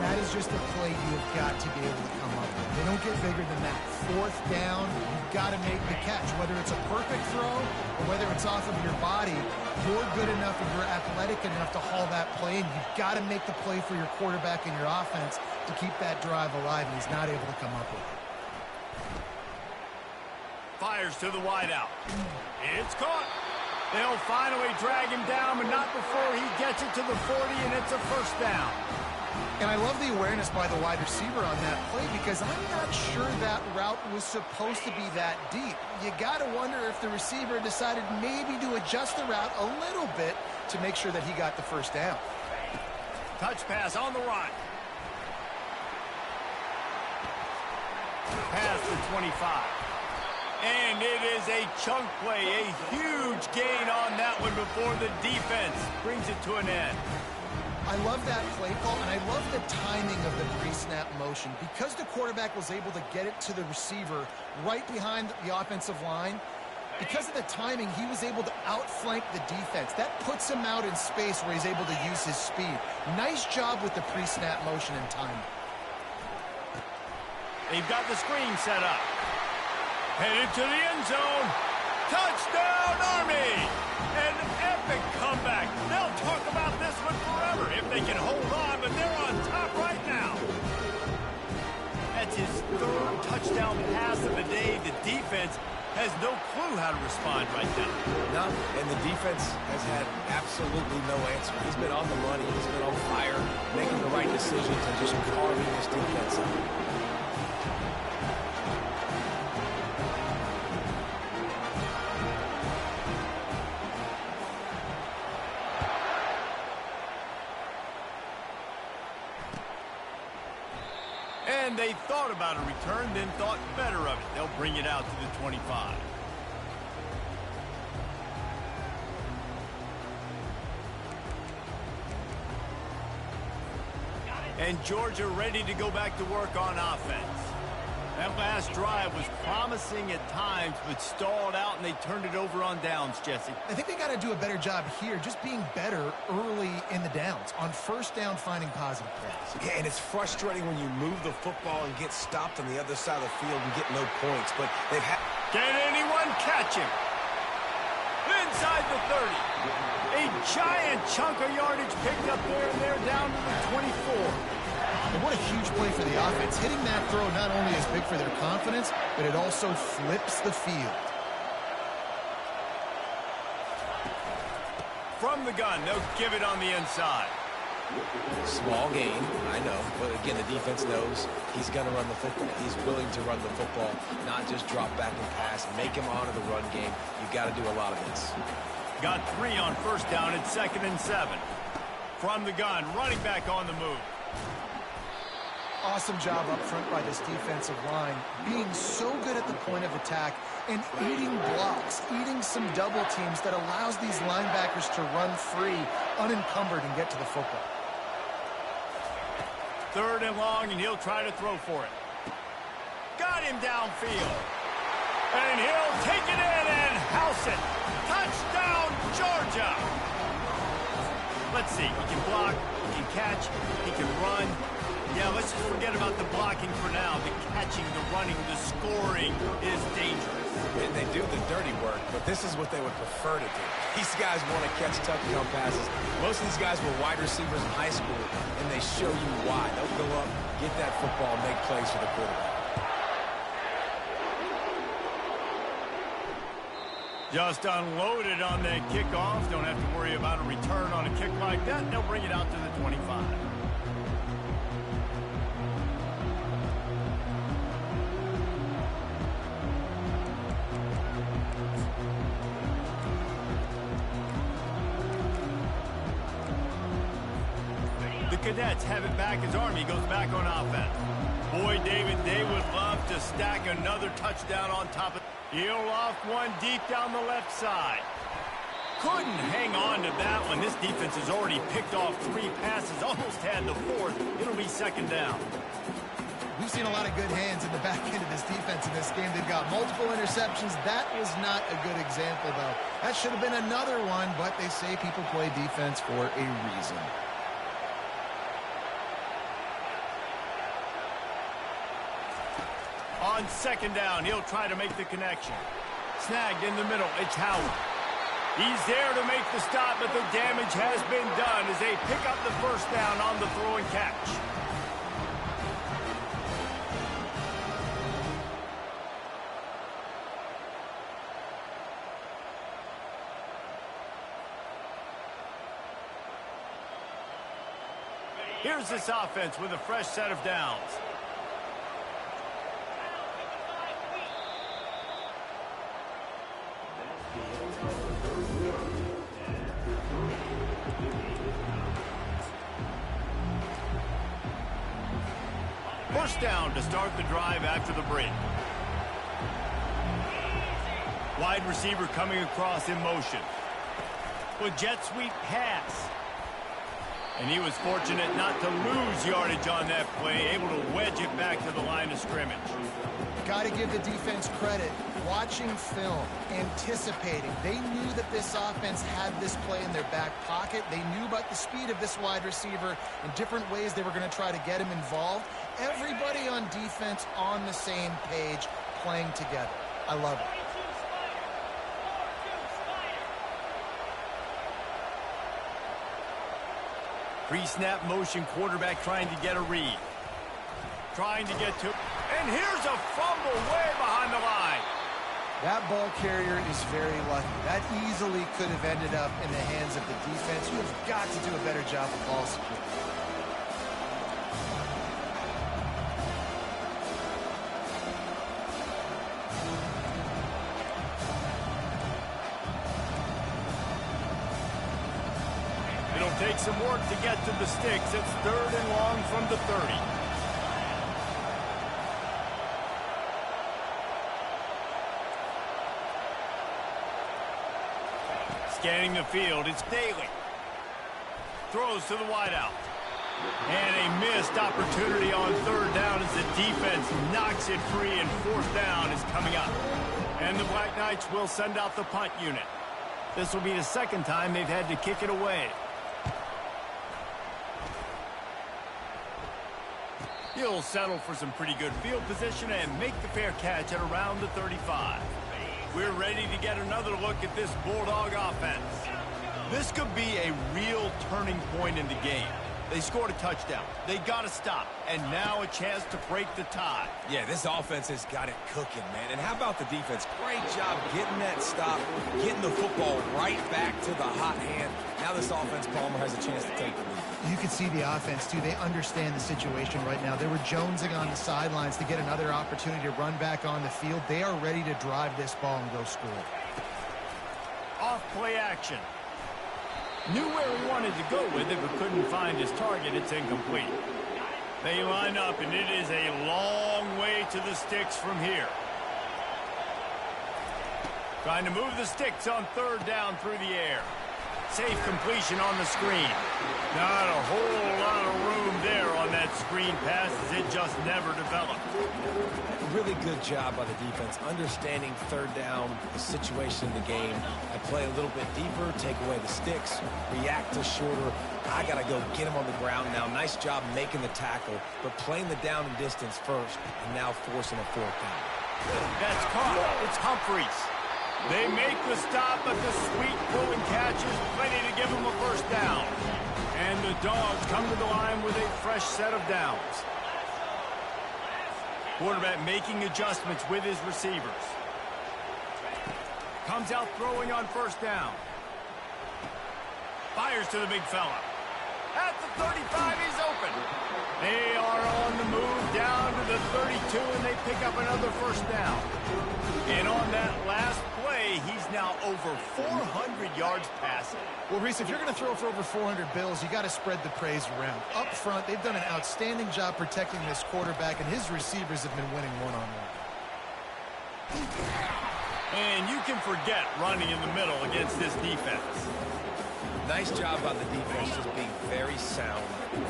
That is just a play you've got to be able to come up with. They don't get bigger than that. 4th down, you've got to make the catch. Whether it's a perfect throw or whether it's off of your body, you're good enough and you're athletic enough to haul that play, and you've got to make the play for your quarterback and your offense to keep that drive alive, and he's not able to come up with it. Fires to the wideout. It's caught. They'll finally drag him down, but not before he gets it to the 40, and it's a 1st down. And I love the awareness by the wide receiver on that play because I'm not sure that route was supposed to be that deep. You got to wonder if the receiver decided maybe to adjust the route a little bit to make sure that he got the 1st down. Touch pass on the run. Pass to 25. And it is a chunk play, a huge gain on that one before the defense brings it to an end. I love that play call, and I love the timing of the pre-snap motion. Because the quarterback was able to get it to the receiver right behind the offensive line, because of the timing, he was able to outflank the defense. That puts him out in space where he's able to use his speed. Nice job with the pre-snap motion and timing. They've got the screen set up. Headed to the end zone. Touchdown, Army! An epic comeback. They'll talk about this one forever if they can hold on, but they're on top right now. That's his third touchdown pass of the day. The defense has no clue how to respond right now. No, and the defense has had absolutely no answer. He's been on the money. He's been on fire, making the right decisions and just carving this defense up. And they thought about a return, then thought better of it. They'll bring it out to the 25. And Georgia ready to go back to work on offense. That last drive was promising at times, but stalled out, and they turned it over on downs, Jesse. I think they got to do a better job here, just being better early in the downs. On first down, finding positive plays. Yeah, and it's frustrating when you move the football and get stopped on the other side of the field and get no points, but they've had... Can anyone catch him? Inside the 30. A giant chunk of yardage picked up there, and they're down to the 24. And what a huge play for the offense. Hitting that throw not only is big for their confidence, but it also flips the field. From the gun, they'll give it on the inside. Small gain, I know, but again, the defense knows he's going to run the football. He's willing to run the football, not just drop back and pass, make him honor the run game. You've got to do a lot of this. Got 3 on first down at 2nd and 7. From the gun, running back on the move. Awesome job up front by this defensive line, being so good at the point of attack and eating blocks, eating some double teams that allows these linebackers to run free, unencumbered, and get to the football. 3rd and long, and he'll try to throw for it. Got him downfield. And he'll take it in and house it. Touchdown, Georgia! Let's see. He can block, he can catch, he can run. Yeah, let's just forget about the blocking for now. The catching, the running, the scoring is dangerous. And they do the dirty work, but this is what they would prefer to do. These guys want to catch touchdown passes. Most of these guys were wide receivers in high school, and they show you why. They'll go up, get that football, make plays for the quarterback. Just unloaded on that kickoff. Don't have to worry about a return on a kick like that. They'll bring it out to the 25. The Cadets have it back as Army goes back on offense. Boy, David, they would love to stack another touchdown on top of... He'll loft one deep down the left side. Couldn't hang on to that one. This defense has already picked off 3 passes, almost had the 4th. It'll be 2nd down. We've seen a lot of good hands in the back end of this defense in this game. They've got multiple interceptions. That was not a good example, though. That should have been another one, but they say people play defense for a reason. On 2nd down, he'll try to make the connection. Snagged in the middle, it's Howard. He's there to make the stop, but the damage has been done as they pick up the 1st down on the throw and catch. Here's this offense with a fresh set of downs. First down to start the drive after the break. Wide receiver coming across in motion. With jet sweep pass. And he was fortunate not to lose yardage on that play, able to wedge it back to the line of scrimmage. Got to give the defense credit. Watching film, anticipating. They knew that this offense had this play in their back pocket. They knew about the speed of this wide receiver and different ways they were going to try to get him involved. Everybody on defense on the same page, playing together. I love it. Pre-snap motion, quarterback trying to get a read. Trying to get to... And here's a fumble way behind the line. That ball carrier is very lucky. That easily could have ended up in the hands of the defense. You have got to do a better job of ball security. It'll take some work to get to the sticks. It's 3rd and long from the 30. Scanning the field, it's Daly. Throws to the wideout. And a missed opportunity on 3rd down as the defense knocks it free, and 4th down is coming up. And the Black Knights will send out the punt unit. This will be the 2nd time they've had to kick it away. He'll settle for some pretty good field position and make the fair catch at around the 35. We're ready to get another look at this Bulldog offense. This could be a real turning point in the game. They scored a touchdown. They got to stop. And now a chance to break the tie. Yeah, this offense has got it cooking, man. And how about the defense? Great job getting that stop, getting the football right back to the hot hand. Now this offense, Palmer, has a chance to take the lead. You can see the offense, too. They understand the situation right now. They were jonesing on the sidelines to get another opportunity to run back on the field. They are ready to drive this ball and go score. Off play action. Knew where he wanted to go with it, but couldn't find his target. It's incomplete. They line up, and it is a long way to the sticks from here. Trying to move the sticks on 3rd down through the air. Safe completion on the screen. Not a whole lot of room there on that screen pass, as it just never developed. Really good job by the defense, understanding 3rd down, the situation in the game. I play a little bit deeper, take away the sticks, react to shorter. I got to go get him on the ground now. Nice job making the tackle, but playing the down and distance first, and now forcing a 4th down. That's caught. It's Humphreys. They make the stop, but the sweet throw and catch is plenty to give them a 1st down. And the Dogs come to the line with a fresh set of downs. Quarterback making adjustments with his receivers. Comes out throwing on 1st down. Fires to the big fella. At the 35, he's open. They are on the move down to the 32, and they pick up another 1st down. And on that last play, he's now over 400 yards passing. Well, Reese, if you're going to throw for over 400 bills, you got to spread the praise around. Up front, they've done an outstanding job protecting this quarterback, and his receivers have been winning one-on-one. And you can forget running in the middle against this defense. Nice job by the defense, just being very sound,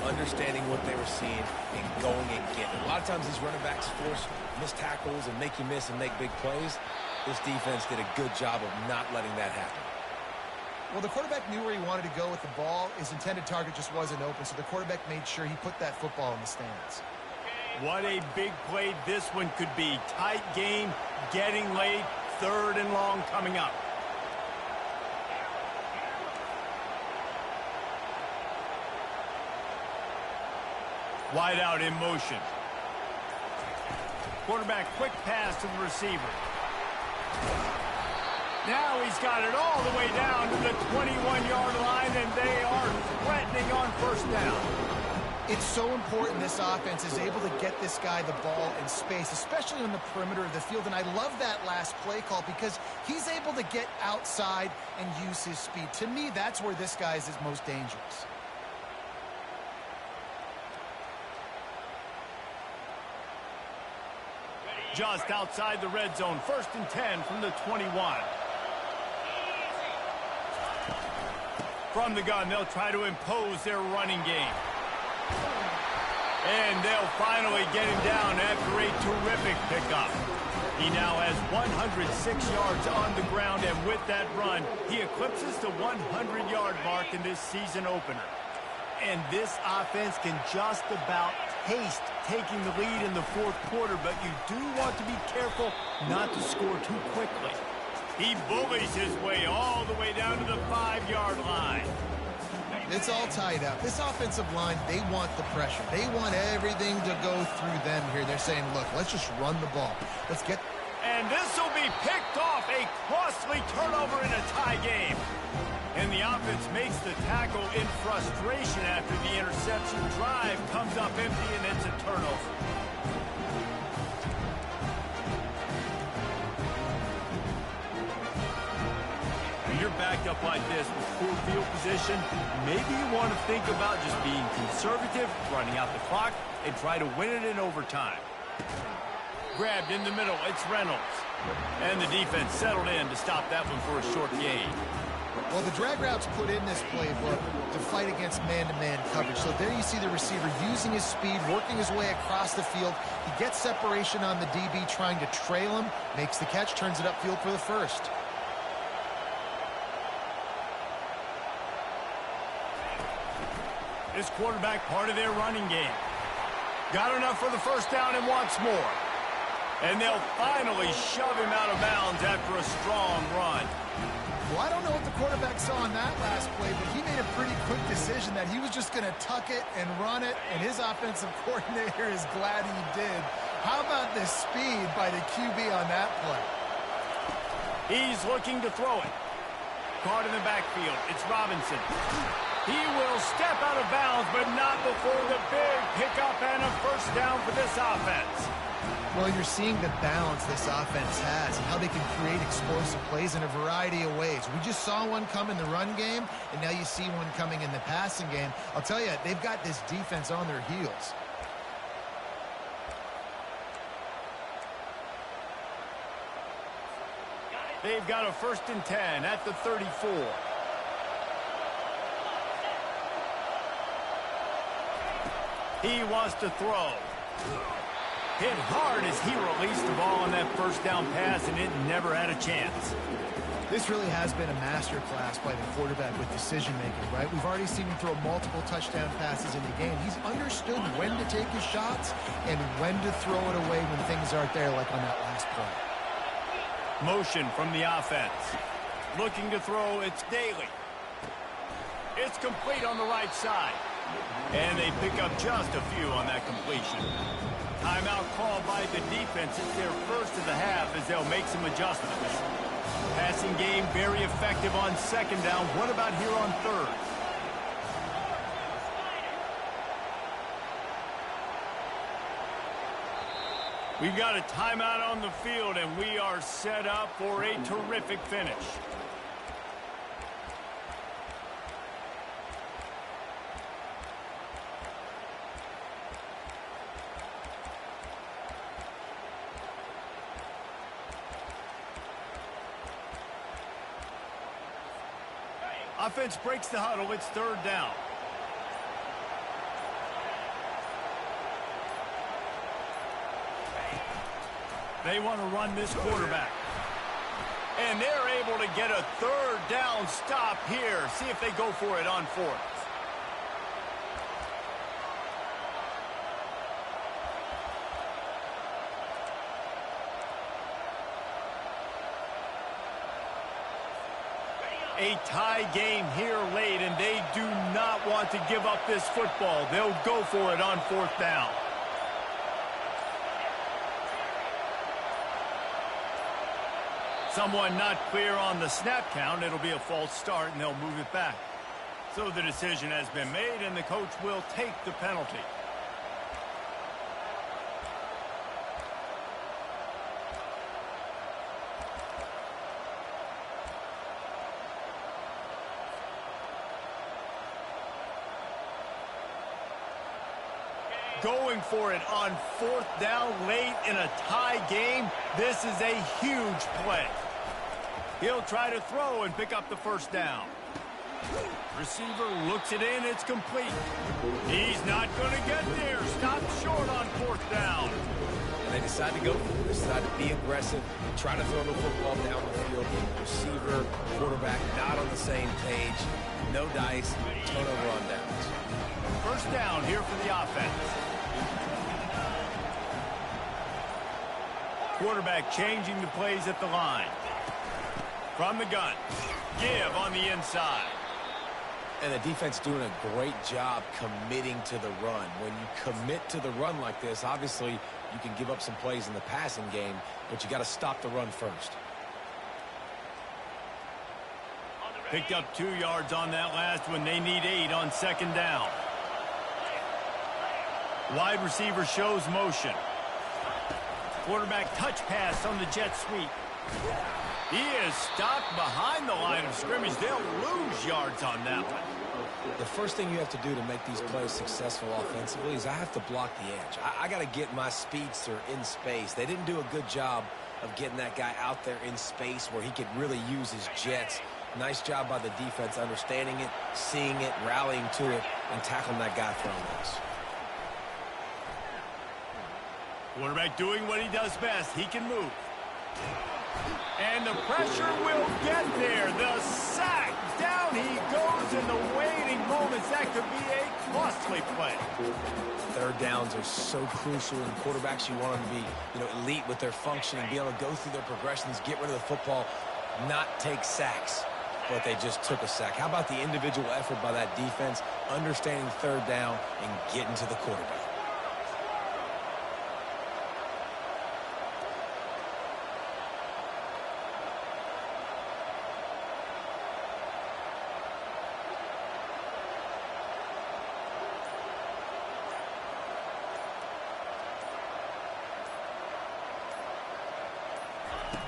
understanding what they were seeing, and going and getting it. A lot of times these running backs force missed tackles and make you miss and make big plays. This defense did a good job of not letting that happen. Well, the quarterback knew where he wanted to go with the ball. His intended target just wasn't open, so the quarterback made sure he put that football in the stands. What a big play this one could be. Tight game, getting late, 3rd and long coming up. Wide out in motion. Quarterback quick pass to the receiver. Now he's got it all the way down to the 21-yard line, and they are threatening on 1st down. It's so important this offense is able to get this guy the ball in space, especially on the perimeter of the field. And I love that last play call because he's able to get outside and use his speed. To me, that's where this guy is his most dangerous. just outside the red zone. 1st and 10 from the 21. From the gun, they'll try to impose their running game. And they'll finally get him down after a terrific pickup. He now has 106 yards on the ground, and with that run, he eclipses the 100-yard mark in this season opener. And this offense can just about taste taking the lead in the 4th quarter, but you do want to be careful not to score too quickly. He bullies his way all the way down to the 5-yard line. It's all tied up. This offensive line, they want the pressure. They want everything to go through them here. They're saying, look, let's just run the ball. Let's get... And this will be picked off. A costly turnover in a tie game. And the offense makes the tackle in frustration after the interception. Drive comes up empty, and it's a turnover. When you're backed up like this with poor field position, maybe you want to think about just being conservative, running out the clock, and try to win it in overtime. Grabbed in the middle, it's Reynolds. And the defense settled in to stop that one for a short gain. Well, the drag routes put in this playbook to fight against man-to-man coverage. So there you see the receiver using his speed, working his way across the field. He gets separation on the DB, trying to trail him, makes the catch, turns it upfield for the first. This quarterback part of their running game. Got enough for the first down and wants more. And they'll finally shove him out of bounds after a strong run. Well, I don't know what the quarterback saw on that last play, but he made a pretty quick decision that he was just going to tuck it and run it, and his offensive coordinator is glad he did. How about the speed by the QB on that play? He's looking to throw it. Caught in the backfield. It's Robinson. He will step out of bounds, but not before the big pickup and a first down for this offense. Well, you're seeing the balance this offense has and how they can create explosive plays in a variety of ways. We just saw one come in the run game, and now you see one coming in the passing game. I'll tell you, they've got this defense on their heels. They've got a 1st and 10 at the 34. He wants to throw. Hit hard as he released the ball on that first down pass, and it never had a chance. This really has been a masterclass by the quarterback with decision-making, right? We've already seen him throw multiple touchdown passes in the game. He's understood when to take his shots and when to throw it away when things aren't there, like on that last play. Motion from the offense. Looking to throw, it's Daly. It's complete on the right side. And they pick up just a few on that completion. Timeout called by the defense. It's their first of the half as they'll make some adjustments. Passing game very effective on 2nd down. What about here on 3rd? We've got a timeout on the field, and we are set up for a terrific finish. Offense breaks the huddle. It's 3rd down. They want to run this quarterback. And they're able to get a 3rd down stop here. See if they go for it on 4th. A tie game here late, and they do not want to give up this football. They'll go for it on 4th down. Someone not clear on the snap count. It'll be a false start, and they'll move it back. So the decision has been made, and the coach will take the penalty. going for it on 4th down late in a tie game. This is a huge play. He'll try to throw and pick up the 1st down. Receiver looks it in. It's complete. He's not going to get there. Stopped short on 4th down. And they decide to go for it. They decide to be aggressive, try to throw the football down the field. Receiver, quarterback, not on the same page. No dice, turnover on downs. 1st down here for the offense. Quarterback changing the plays at the line. From the gun. Give on the inside. And the defense doing a great job committing to the run. When you commit to the run like this, obviously you can give up some plays in the passing game, but you got to stop the run first. Picked up 2 yards on that last one. They need 8 on 2nd down. Wide receiver shows motion. Quarterback touch pass on the jet sweep. He is stopped behind the line of scrimmage. They'll lose yards on that one. The first thing you have to do to make these plays successful offensively is I have to block the edge. I got to get my speedster in space. They didn't do a good job of getting that guy out there in space where he could really use his jets. Nice job by the defense understanding it, seeing it, rallying to it, and tackling that guy throwing this. Quarterback doing what he does best. He can move. And the pressure will get there. The sack. Down he goes in the waiting moments. That could be a costly play. 3rd downs are so crucial in quarterbacks. You want them to be, elite with their functioning, be able to go through their progressions, get rid of the football, not take sacks. But they just took a sack. How about the individual effort by that defense, understanding 3rd down and getting to the quarterback?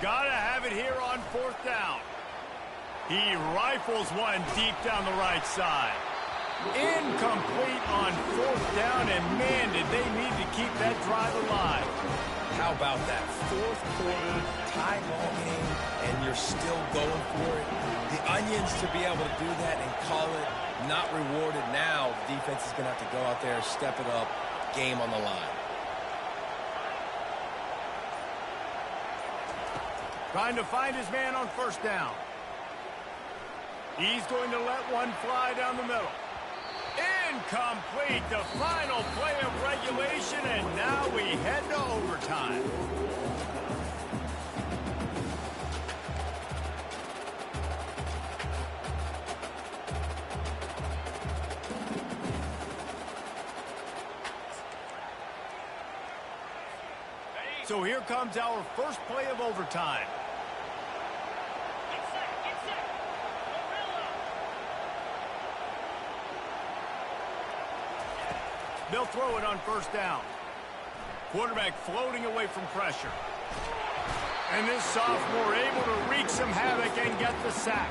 Gotta have it here on 4th down. He rifles one deep down the right side. Incomplete on 4th down, and man, did they need to keep that drive alive. How about that 4th quarter, tie ball game, and you're still going for it? The onions to be able to do that and call it not rewarded now. The defense is going to have to go out there, step it up, game on the line. Trying to find his man on 1st down. He's going to let one fly down the middle. Incomplete, the final play of regulation, and now we head to overtime. So here comes our first play of overtime. They'll throw it on 1st down. Quarterback floating away from pressure. And this sophomore able to wreak some havoc and get the sack.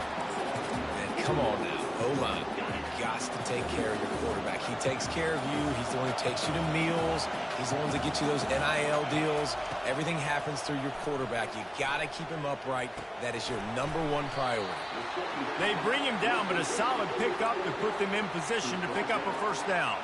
And come on now, O-line. You've got to take care of your quarterback. He takes care of you. He's the one who takes you to meals. He's the one that gets you those NIL deals. Everything happens through your quarterback. You got to keep him upright. That is your #1 priority. They bring him down, but a solid pickup to put them in position to pick up a 1st down.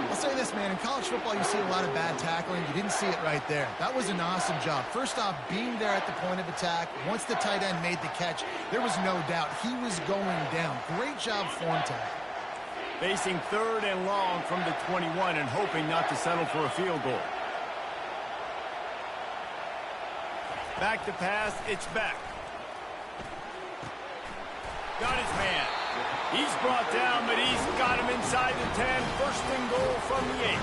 I'll say this, man. In college football, you see a lot of bad tackling. You didn't see it right there. That was an awesome job. First off, being there at the point of attack. Once the tight end made the catch, there was no doubt he was going down. Great job form tag. Facing 3rd and long from the 21 and hoping not to settle for a field goal. Back to pass, it's back. Got his man. He's brought down, but he's got him inside the 10. 1st and goal from the 8.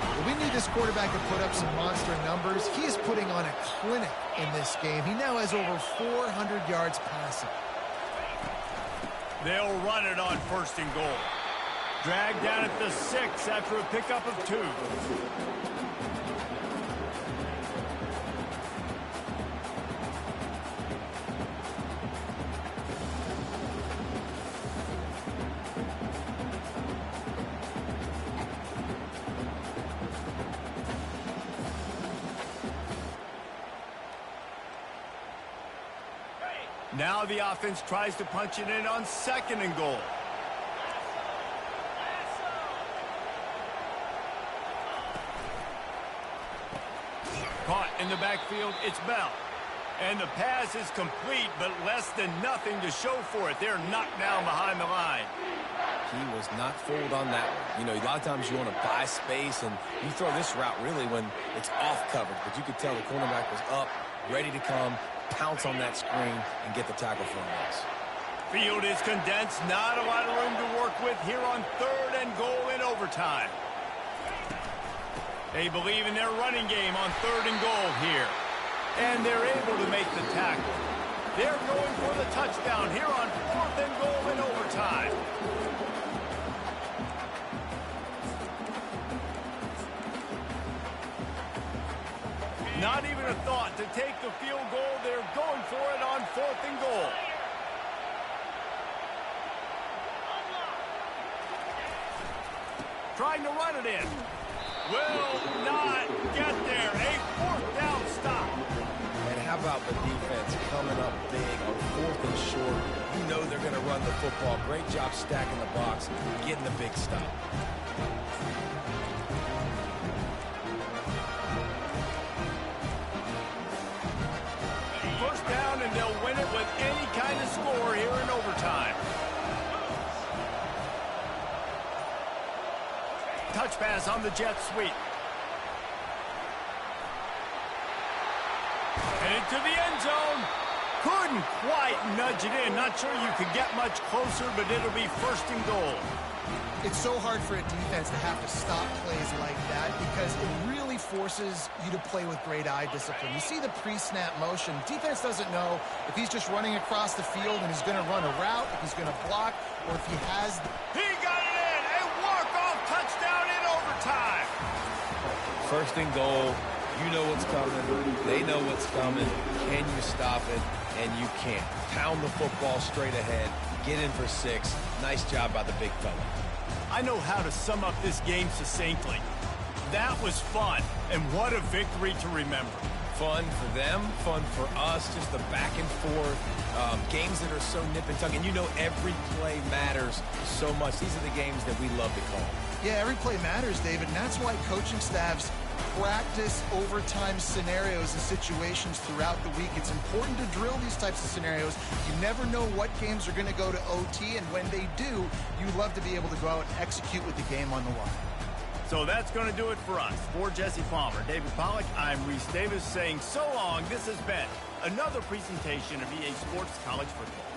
Well, we need this quarterback to put up some monster numbers. He is putting on a clinic in this game. He now has over 400 yards passing. They'll run it on 1st and goal. Dragged down at the 6 after a pickup of 2. Now the offense tries to punch it in on 2nd and goal. Caught in the backfield, it's Bell. And the pass is complete, but less than nothing to show for it. They're knocked down behind the line. He was not fooled on that one. You know, a lot of times you want to buy space, and you throw this route really when it's off coverage. But you could tell the cornerback was up, ready to come, pounce on that screen, and get the tackle for a loss. Field is condensed. Not a lot of room to work with here on 3rd and goal in overtime. They believe in their running game on 3rd and goal here. And they're able to make the tackle. They're going for the touchdown here on 4th and goal in overtime. Not even a thought to take the field goal. They're going for it on 4th and goal. Trying to run it in. Will not get there. A 4th down stop. And how about the defense coming up big on 4th and short? You know they're going to run the football. Great job stacking the box, getting the big stop. First down, and they'll win it with any kind of score here in overtime. Touch pass on the jet sweep. And into the end zone. Couldn't quite nudge it in. Not sure you could get much closer, but it'll be 1st and goal. It's so hard for a defense to have to stop plays like that because it really forces you to play with great eye discipline. You see the pre-snap motion. Defense doesn't know if he's just running across the field and he's going to run a route, if he's going to block, or if he has... He got it in! A walk-off touchdown in overtime! 1st and goal. You know what's coming. They know what's coming. Can you stop it? And you can't. Pound the football straight ahead. Get in for 6. Nice job by the big fella. I know how to sum up this game succinctly. That was fun, and what a victory to remember. Fun for them, fun for us, just the back and forth, games that are so nip and tuck. And you know every play matters so much. These are the games that we love to call. Yeah, every play matters, David, and that's why coaching staffs practice overtime scenarios and situations throughout the week. It's important to drill these types of scenarios. You never know what games are going to go to OT, and when they do, you love to be able to go out and execute with the game on the line. So that's going to do it for us. For Jesse Palmer, David Pollack, I'm Reese Davis saying so long. This has been another presentation of EA Sports College Football.